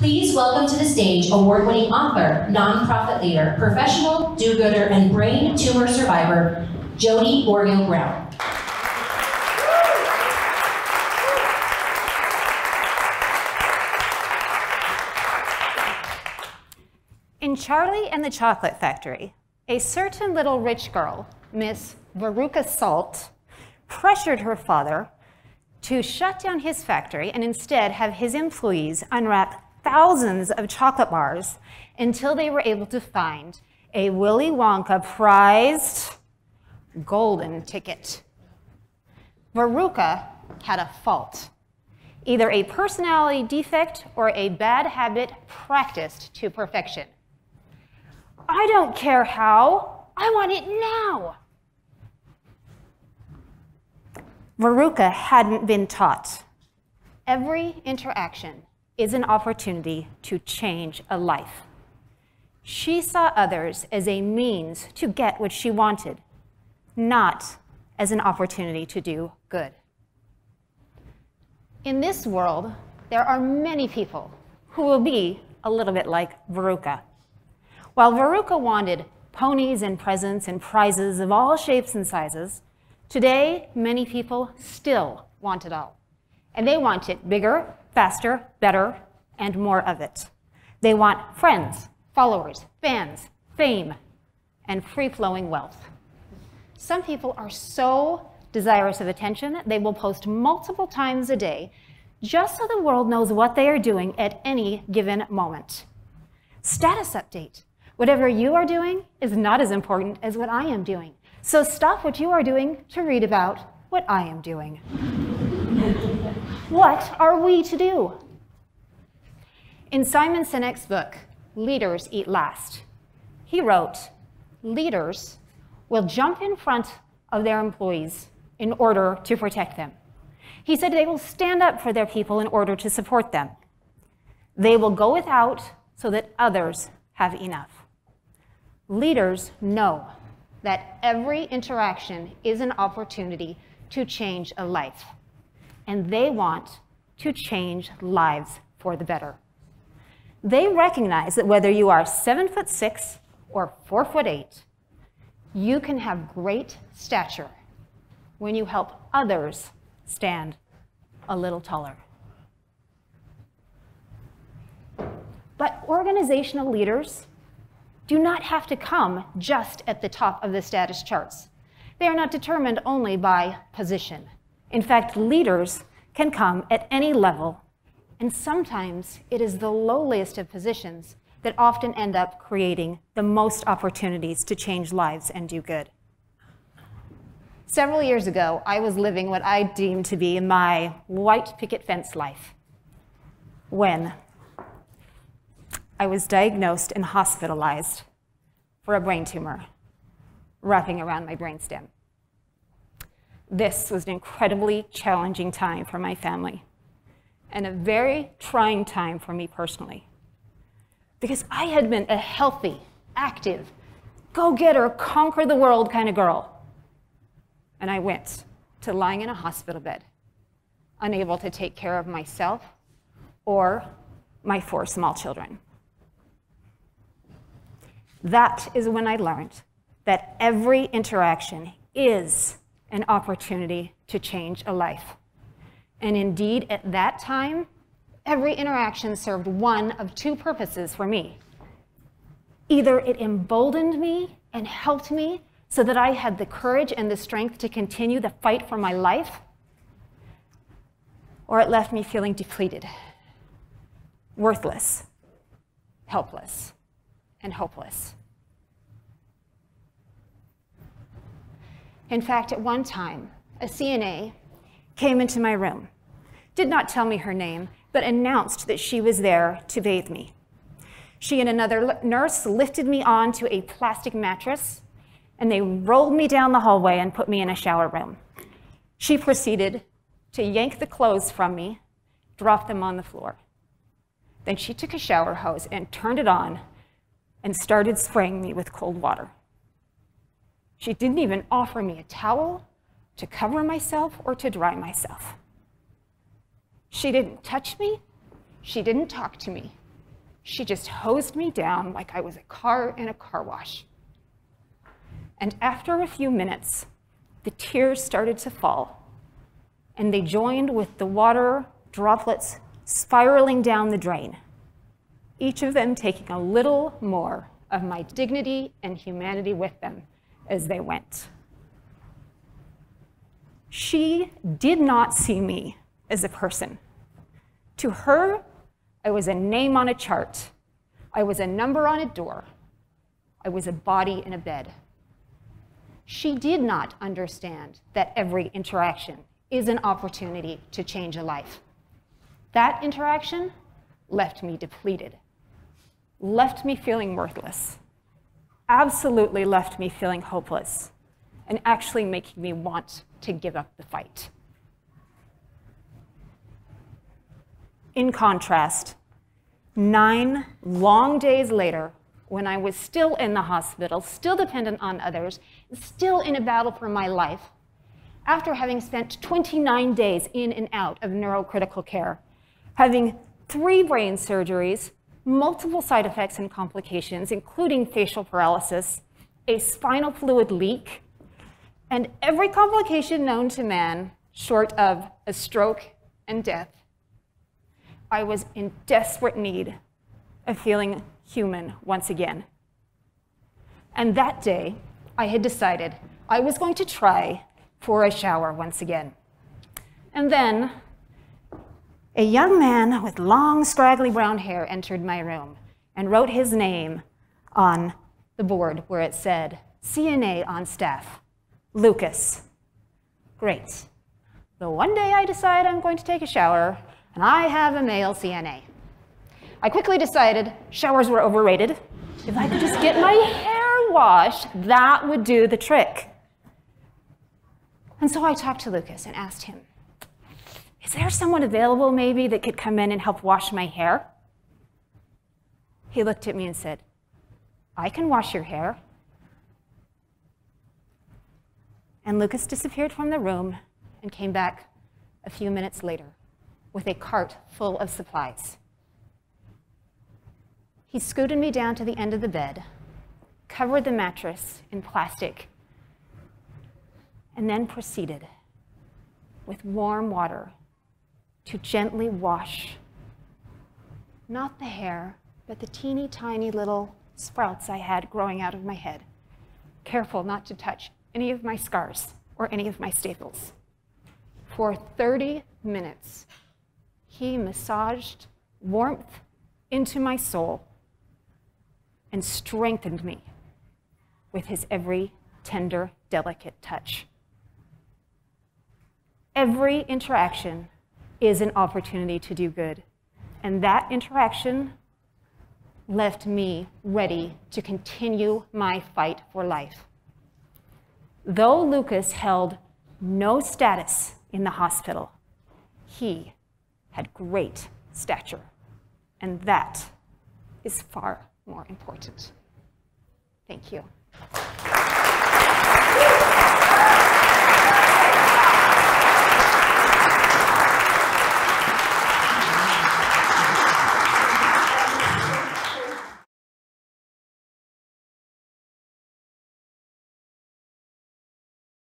Please welcome to the stage award-winning author, nonprofit leader, professional do-gooder, and brain tumor survivor, Jodi Orgill Brown. In Charlie and the Chocolate Factory, a certain little rich girl, Miss Veruca Salt, pressured her father to shut down his factory and instead have his employees unwrap thousands of chocolate bars until they were able to find a Willie Wonka prized golden ticket. Veruca had a fault, either a personality defect or a bad habit practiced to perfection. I don't care how, I want it now. Veruca hadn't been taught. Every interaction is an opportunity to change a life. She saw others as a means to get what she wanted, not as an opportunity to do good. In this world, there are many people who will be a little bit like Veruca. While Veruca wanted ponies and presents and prizes of all shapes and sizes, today many people still want it all. And they want it bigger, faster, better, and more of it. They want friends, followers, fans, fame, and free-flowing wealth. Some people are so desirous of attention, they will post multiple times a day just so the world knows what they are doing at any given moment. Status update. Whatever you are doing is not as important as what I am doing. So stop what you are doing to read about what I am doing. What are we to do? In Simon Sinek's book, Leaders Eat Last, he wrote, leaders will jump in front of their employees in order to protect them. He said they will stand up for their people in order to support them. They will go without so that others have enough. Leaders know that every interaction is an opportunity to change a life, and they want to change lives for the better. They recognize that whether you are 7'6" or 4'8", you can have great stature when you help others stand a little taller. But organizational leaders do not have to come just at the top of the status charts. They are not determined only by position. In fact, leaders can come at any level, and sometimes it is the lowliest of positions that often end up creating the most opportunities to change lives and do good. Several years ago, I was living what I deemed to be my white picket fence life when I was diagnosed and hospitalized for a brain tumor wrapping around my brainstem. This was an incredibly challenging time for my family and a very trying time for me personally, because I had been a healthy, active, go-getter, conquer the world kind of girl. And I went to lying in a hospital bed, unable to take care of myself or my 4 small children. That is when I learned that every interaction is an opportunity to change a life. And indeed, at that time, every interaction served one of 2 purposes for me. Either it emboldened me and helped me so that I had the courage and the strength to continue the fight for my life, or it left me feeling depleted, worthless, helpless, and hopeless. In fact, at one time, a CNA came into my room, did not tell me her name, but announced that she was there to bathe me. She and another nurse lifted me onto a plastic mattress, and they rolled me down the hallway and put me in a shower room. She proceeded to yank the clothes from me, drop them on the floor. Then she took a shower hose and turned it on and started spraying me with cold water. She didn't even offer me a towel to cover myself or to dry myself. She didn't touch me. She didn't talk to me. She just hosed me down like I was a car in a car wash. And after a few minutes, the tears started to fall, and they joined with the water droplets spiraling down the drain, each of them taking a little more of my dignity and humanity with them as they went. She did not see me as a person. To her, I was a name on a chart. I was a number on a door. I was a body in a bed. She did not understand that every interaction is an opportunity to change a life. That interaction left me depleted, left me feeling worthless, absolutely left me feeling hopeless, and actually making me want to give up the fight. In contrast, 9 long days later, when I was still in the hospital, still dependent on others, still in a battle for my life, after having spent 29 days in and out of neurocritical care, having 3 brain surgeries, multiple side effects and complications, including facial paralysis, a spinal fluid leak, and every complication known to man short of a stroke and death, I was in desperate need of feeling human once again. And that day, I had decided I was going to try for a shower once again. And then, a young man with long, straggly brown hair entered my room and wrote his name on the board where it said, CNA on staff, Lucas. Great. So one day I decide I'm going to take a shower, and I have a male CNA. I quickly decided showers were overrated. If I could just get my hair washed, that would do the trick. And so I talked to Lucas and asked him, is there someone available maybe that could come in and help wash my hair? He looked at me and said, I can wash your hair. And Lucas disappeared from the room and came back a few minutes later with a cart full of supplies. He scooted me down to the end of the bed, covered the mattress in plastic, and then proceeded with warm water to gently wash, not the hair, but the teeny tiny little sprouts I had growing out of my head, careful not to touch any of my scars or any of my staples. For 30 minutes, he massaged warmth into my soul and strengthened me with his every tender, delicate touch. Every interaction is an opportunity to do good, and that interaction left me ready to continue my fight for life. Though Lucas held no status in the hospital, he had great stature, and that is far more important. Thank you.